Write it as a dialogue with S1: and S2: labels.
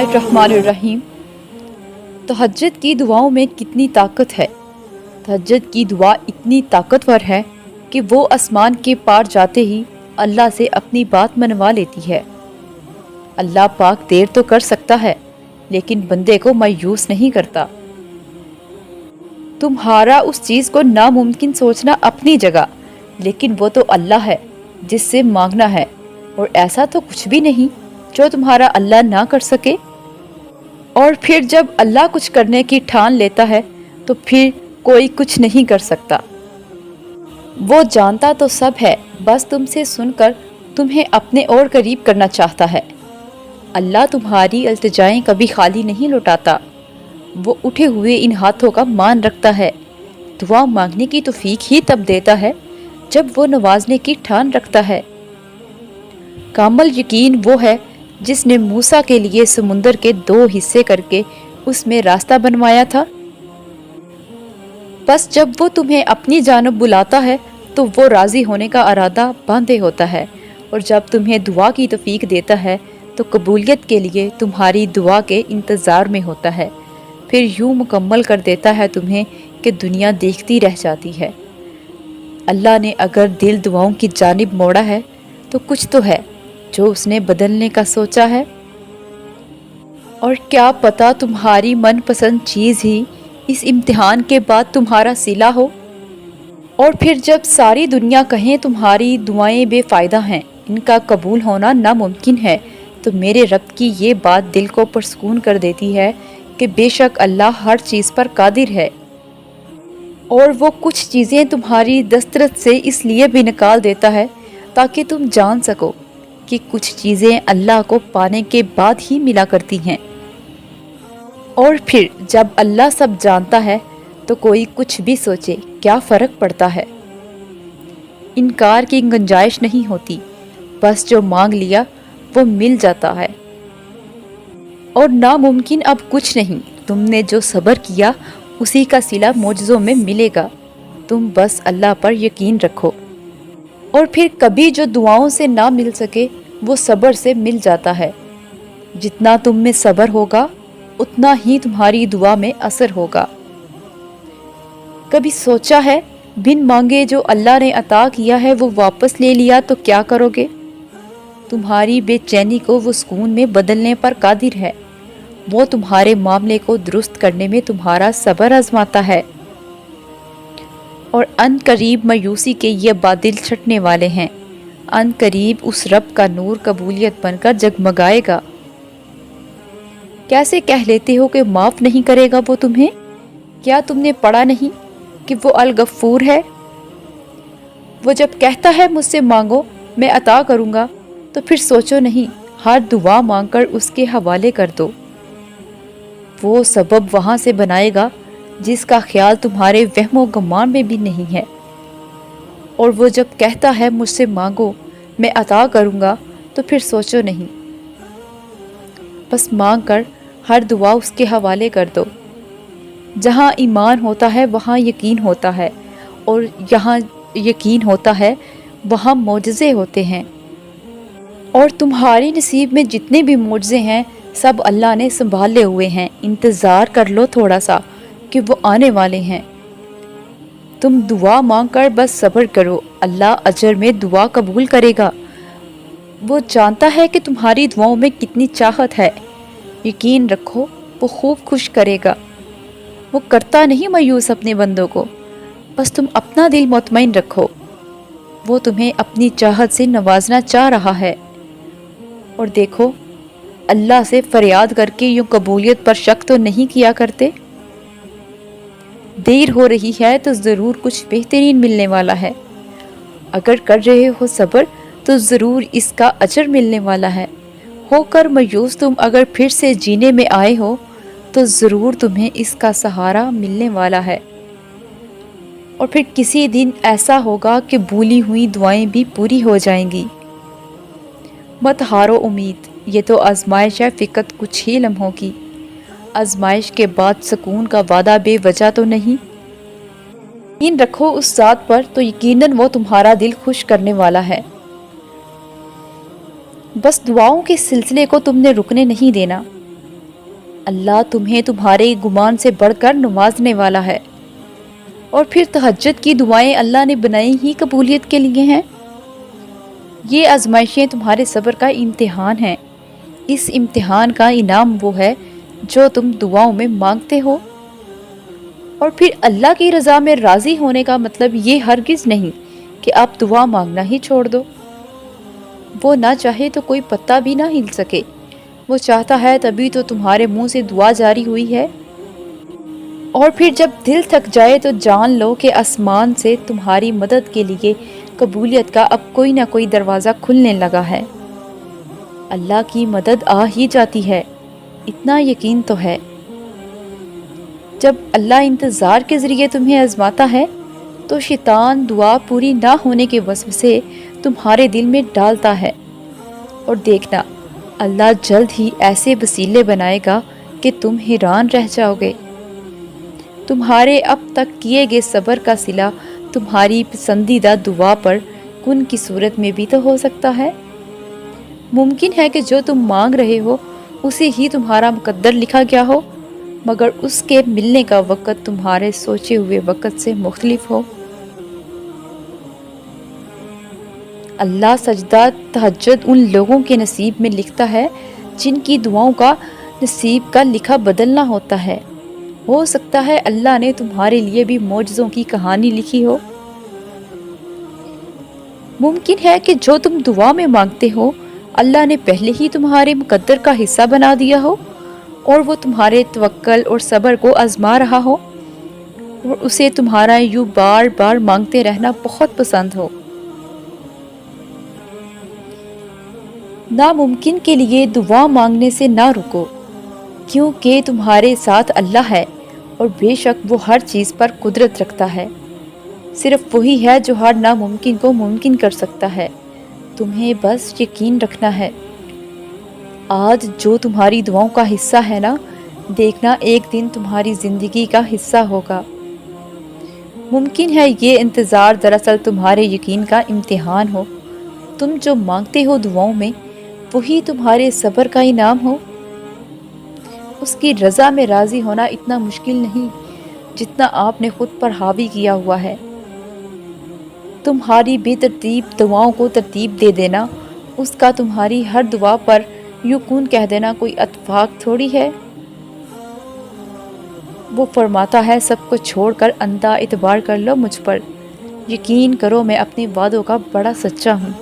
S1: الرحمن الرحیم۔ تہجد کی دعاؤں میں کتنی طاقت ہے۔ تہجد کی دعا اتنی طاقتور ہے کہ وہ آسمان کے پار جاتے ہی اللہ سے اپنی بات منوا لیتی ہے۔ اللہ پاک دیر تو کر سکتا ہے لیکن بندے کو مایوس نہیں کرتا۔ تمہارا اس چیز کو ناممکن سوچنا اپنی جگہ، لیکن وہ تو اللہ ہے جس سے مانگنا ہے، اور ایسا تو کچھ بھی نہیں جو تمہارا اللہ نہ کر سکے۔ اور پھر جب اللہ کچھ کرنے کی ٹھان لیتا ہے تو پھر کوئی کچھ نہیں کر سکتا۔ وہ جانتا تو سب ہے، بس تم سے سن کر تمہیں اپنے اور قریب کرنا چاہتا ہے۔ اللہ تمہاری التجائیں کبھی خالی نہیں لوٹاتا، وہ اٹھے ہوئے ان ہاتھوں کا مان رکھتا ہے۔ دعا مانگنے کی توفیق ہی تب دیتا ہے جب وہ نوازنے کی ٹھان رکھتا ہے۔ کامل یقین وہ ہے جس نے موسیٰ کے لیے سمندر کے 2 حصے کر کے اس میں راستہ بنوایا تھا۔ بس جب وہ تمہیں اپنی جانب بلاتا ہے تو وہ راضی ہونے کا ارادہ باندھے ہوتا ہے، اور جب تمہیں دعا کی توفیق دیتا ہے تو قبولیت کے لیے تمہاری دعا کے انتظار میں ہوتا ہے۔ پھر یوں مکمل کر دیتا ہے تمہیں کہ دنیا دیکھتی رہ جاتی ہے۔ اللہ نے اگر دل دعاؤں کی جانب موڑا ہے تو کچھ تو ہے جو اس نے بدلنے کا سوچا ہے، اور کیا پتہ تمہاری من پسند چیز ہی اس امتحان کے بعد تمہارا صلہ ہو۔ اور پھر جب ساری دنیا کہیں تمہاری دعائیں بے فائدہ ہیں، ان کا قبول ہونا ناممکن ہے، تو میرے رب کی یہ بات دل کو پرسکون کر دیتی ہے کہ بے شک اللہ ہر چیز پر قادر ہے، اور وہ کچھ چیزیں تمہاری دسترس سے اس لیے بھی نکال دیتا ہے تاکہ تم جان سکو کہ کچھ چیزیں اللہ کو پانے کے بعد ہی ملا کرتی ہیں۔ اور پھر جب اللہ سب جانتا ہے تو کوئی کچھ بھی سوچے کیا فرق پڑتا ہے۔ انکار کی گنجائش نہیں ہوتی، بس جو مانگ لیا وہ مل جاتا ہے۔ اور ناممکن اب کچھ نہیں، تم نے جو صبر کیا اسی کا صلہ معجزوں میں ملے گا، تم بس اللہ پر یقین رکھو۔ اور پھر کبھی جو دعاؤں سے نہ مل سکے وہ صبر سے مل جاتا ہے۔ جتنا تم میں صبر ہوگا اتنا ہی تمہاری دعا میں اثر ہوگا۔ کبھی سوچا ہے بن مانگے جو اللہ نے عطا کیا ہے وہ واپس لے لیا تو کیا کرو گے؟ تمہاری بے چینی کو وہ سکون میں بدلنے پر قادر ہے۔ وہ تمہارے معاملے کو درست کرنے میں تمہارا صبر آزماتا ہے، اور ان قریب مایوسی کے یہ بادل چھٹنے والے ہیں۔ ان قریب اس رب کا نور قبولیت بن کر جگمگائے گا۔ کیسے کہہ لیتے ہو کہ معاف نہیں کرے گا وہ تمہیں؟ کیا تم نے پڑھا نہیں کہ وہ الغفور ہے؟ وہ جب کہتا ہے مجھ سے مانگو میں عطا کروں گا، تو پھر سوچو نہیں، ہر دعا مانگ کر اس کے حوالے کر دو۔ وہ سبب وہاں سے بنائے گا جس کا خیال تمہارے وہم و گمان میں بھی نہیں ہے۔ اور وہ جب کہتا ہے مجھ سے مانگو میں عطا کروں گا، تو پھر سوچو نہیں، بس مانگ کر ہر دعا اس کے حوالے کر دو۔ جہاں ایمان ہوتا ہے وہاں یقین ہوتا ہے، اور یہاں یقین ہوتا ہے وہاں معجزے ہوتے ہیں۔ اور تمہاری نصیب میں جتنے بھی معجزے ہیں سب اللہ نے سنبھالے ہوئے ہیں، انتظار کر لو تھوڑا سا کہ وہ آنے والے ہیں۔ تم دعا مانگ کر بس صبر کرو، اللہ اجر میں دعا قبول کرے گا۔ وہ جانتا ہے کہ تمہاری دعاؤں میں کتنی چاہت ہے، یقین رکھو وہ خوب خوش کرے گا۔ وہ کرتا نہیں مایوس اپنے بندوں کو، بس تم اپنا دل مطمئن رکھو، وہ تمہیں اپنی چاہت سے نوازنا چاہ رہا ہے۔ اور دیکھو اللہ سے فریاد کر کے یوں قبولیت پر شک تو نہیں کیا کرتے۔ دیر ہو رہی ہے تو ضرور کچھ بہترین ملنے والا ہے، اگر کر رہے ہو صبر تو ضرور اس کا اجر ملنے والا ہے۔ ہو کر مایوس تم اگر پھر سے جینے میں آئے ہو تو ضرور تمہیں اس کا سہارا ملنے والا ہے۔ اور پھر کسی دن ایسا ہوگا کہ بھولی ہوئی دعائیں بھی پوری ہو جائیں گی۔ مت ہارو امید، یہ تو آزمائش ہے فقط کچھ ہی لمحوں کی۔ آزمائش کے بعد سکون کا وعدہ بے وجہ تو نہیں۔ یقین رکھو اس ذات پر تو یقیناً وہ تمہارا دل خوش کرنے والا ہے۔ بس دعاؤں کے سلسلے کو تم نے رکنے نہیں دینا۔ اللہ تمہیں تمہارے گمان سے بڑھ کر نوازنے والا ہے۔ اور پھر تہجد کی دعائیں اللہ نے بنائی ہی قبولیت کے لیے ہیں۔ یہ آزمائشیں تمہارے صبر کا امتحان ہیں۔ اس امتحان کا انعام وہ ہے جو تم دعاؤں میں مانگتے ہو۔ اور پھر اللہ کی رضا میں راضی ہونے کا مطلب یہ ہرگز نہیں کہ آپ دعا مانگنا ہی چھوڑ دو۔ وہ نہ چاہے تو کوئی پتا بھی نہ ہل سکے، وہ چاہتا ہے تبھی تو تمہارے منہ سے دعا جاری ہوئی ہے۔ اور پھر جب دل تھک جائے تو جان لو کہ آسمان سے تمہاری مدد کے لیے قبولیت کا اب کوئی نہ کوئی دروازہ کھلنے لگا ہے۔ اللہ کی مدد آ ہی جاتی ہے، اتنا یقین تو ہے۔ جب اللہ انتظار کے ذریعے تمہیں آزماتا ہے تو شیطان دعا پوری نہ ہونے کے وسوسے تمہارے دل میں ڈالتا ہے، اور دیکھنا اللہ جلد ہی ایسے وسیلے بنائے گا کہ تم حیران رہ جاؤ گے۔ تمہارے اب تک کیے گئے صبر کا صلہ تمہاری پسندیدہ دعا پر کن کی صورت میں بھی تو ہو سکتا ہے۔ ممکن ہے کہ جو تم مانگ رہے ہو اسے ہی تمہارا مقدر لکھا گیا ہو، مگر اس کے ملنے کا وقت تمہارے سوچے ہوئے وقت سے مختلف ہو۔ اللہ سجدہ تہجد ان لوگوں کے نصیب میں لکھتا ہے جن کی دعاؤں کا نصیب کا لکھا بدلنا ہوتا ہے۔ ہو سکتا ہے اللہ نے تمہارے لیے بھی معجزوں کی کہانی لکھی ہو۔ ممکن ہے کہ جو تم دعا میں مانگتے ہو اللہ نے پہلے ہی تمہارے مقدر کا حصہ بنا دیا ہو، اور وہ تمہارے توکل اور صبر کو آزما رہا ہو، اور اسے تمہارا یوں بار بار مانگتے رہنا بہت پسند ہو۔ ناممکن کے لیے دعا مانگنے سے نہ رکو، کیونکہ تمہارے ساتھ اللہ ہے اور بے شک وہ ہر چیز پر قدرت رکھتا ہے۔ صرف وہی ہے جو ہر ناممکن کو ممکن کر سکتا ہے، تمہیں بس یقین رکھنا ہے۔ آج جو تمہاری دعاؤں کا حصہ ہے نا، دیکھنا ایک دن تمہاری زندگی کا حصہ ہوگا۔ ممکن ہے یہ انتظار دراصل تمہارے یقین کا امتحان ہو۔ تم جو مانگتے ہو دعاؤں میں وہی تمہارے صبر کا انعام ہو۔ اس کی رضا میں راضی ہونا اتنا مشکل نہیں جتنا آپ نے خود پر حاوی کیا ہوا ہے۔ تمہاری بے ترتیب دعاؤں کو ترتیب دے دینا، اس کا تمہاری ہر دعا پر یوں کون کہہ دینا کوئی اتفاق تھوڑی ہے۔ وہ فرماتا ہے سب کو چھوڑ کر اندھا اعتبار کر لو مجھ پر، یقین کرو میں اپنے وعدوں کا بڑا سچا ہوں۔